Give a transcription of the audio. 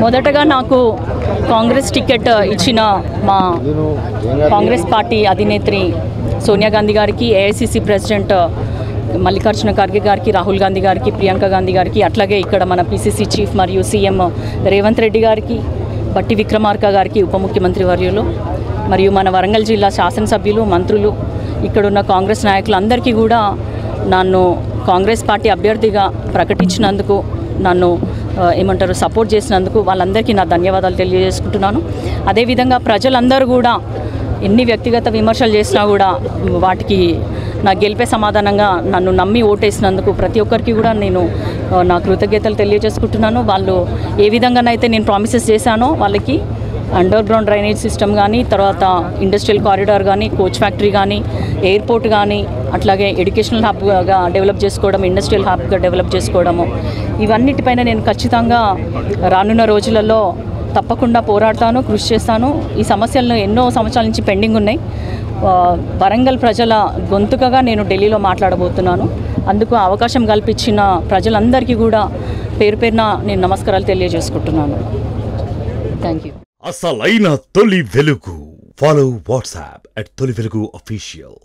మొదటగా నాకు కాంగ్రెస్ టికెట్ ఇచ్చిన మా కాంగ్రెస్ పార్టీ అధినేత్రి సోనియా గాంధీ గారికి, ఏఐసిసి ప్రెసిడెంట్ మల్లికార్జున ఖర్గే గారికి, రాహుల్ గాంధీ గారికి, ప్రియాంక గాంధీ గారికి, అట్లాగే ఇక్కడ మన పిసిసి చీఫ్ మరియు సీఎం రేవంత్ రెడ్డి గారికి, బట్టి విక్రమార్క గారికి, ఉప ముఖ్యమంత్రి వర్యులు, మరియు మన వరంగల్ జిల్లా శాసనసభ్యులు, మంత్రులు, ఇక్కడున్న కాంగ్రెస్ నాయకులందరికీ కూడా నన్ను కాంగ్రెస్ పార్టీ అభ్యర్థిగా ప్రకటించినందుకు, నన్ను సపోర్ట్ చేసినందుకు వాళ్ళందరికీ నా ధన్యవాదాలు తెలియజేసుకుంటున్నాను. అదేవిధంగా ప్రజలందరూ కూడా ఎన్ని వ్యక్తిగత విమర్శలు చేసినా కూడా వాటికి నా గెలిపే సమాధానంగా నన్ను నమ్మి ఓటేసినందుకు ప్రతి ఒక్కరికి కూడా నేను నా కృతజ్ఞతలు తెలియజేసుకుంటున్నాను. వాళ్ళు ఏ విధంగానైతే నేను ప్రామిసెస్ చేశానో వాళ్ళకి అండర్ గ్రౌండ్ డ్రైనేజ్ సిస్టమ్ కానీ, తర్వాత ఇండస్ట్రియల్ కారిడార్ కానీ, కోచ్ ఫ్యాక్టరీ కానీ, ఎయిర్పోర్ట్ కానీ, అట్లాగే ఎడ్యుకేషనల్ హబ్గా డెవలప్ చేసుకోవడం, ఇండస్ట్రియల్ హబ్గా డెవలప్ చేసుకోవడము, ఇవన్నిటిపైన నేను ఖచ్చితంగా రానున్న రోజులలో తప్పకుండా పోరాడతాను, కృషి చేస్తాను. ఈ సమస్యలను ఎన్నో సంవత్సరాల నుంచి పెండింగ్ ఉన్నాయి. వరంగల్ ప్రజల గొంతుకగా నేను ఢిల్లీలో మాట్లాడబోతున్నాను. అందుకు అవకాశం కల్పించిన ప్రజలందరికీ కూడా పేరు పేరున నేను నమస్కారాలు తెలియజేసుకుంటున్నాను. Thank you. అసలైన తొలి వెలుగు. ఫాలో వాట్సాప్ @తొలి వెలుగు official.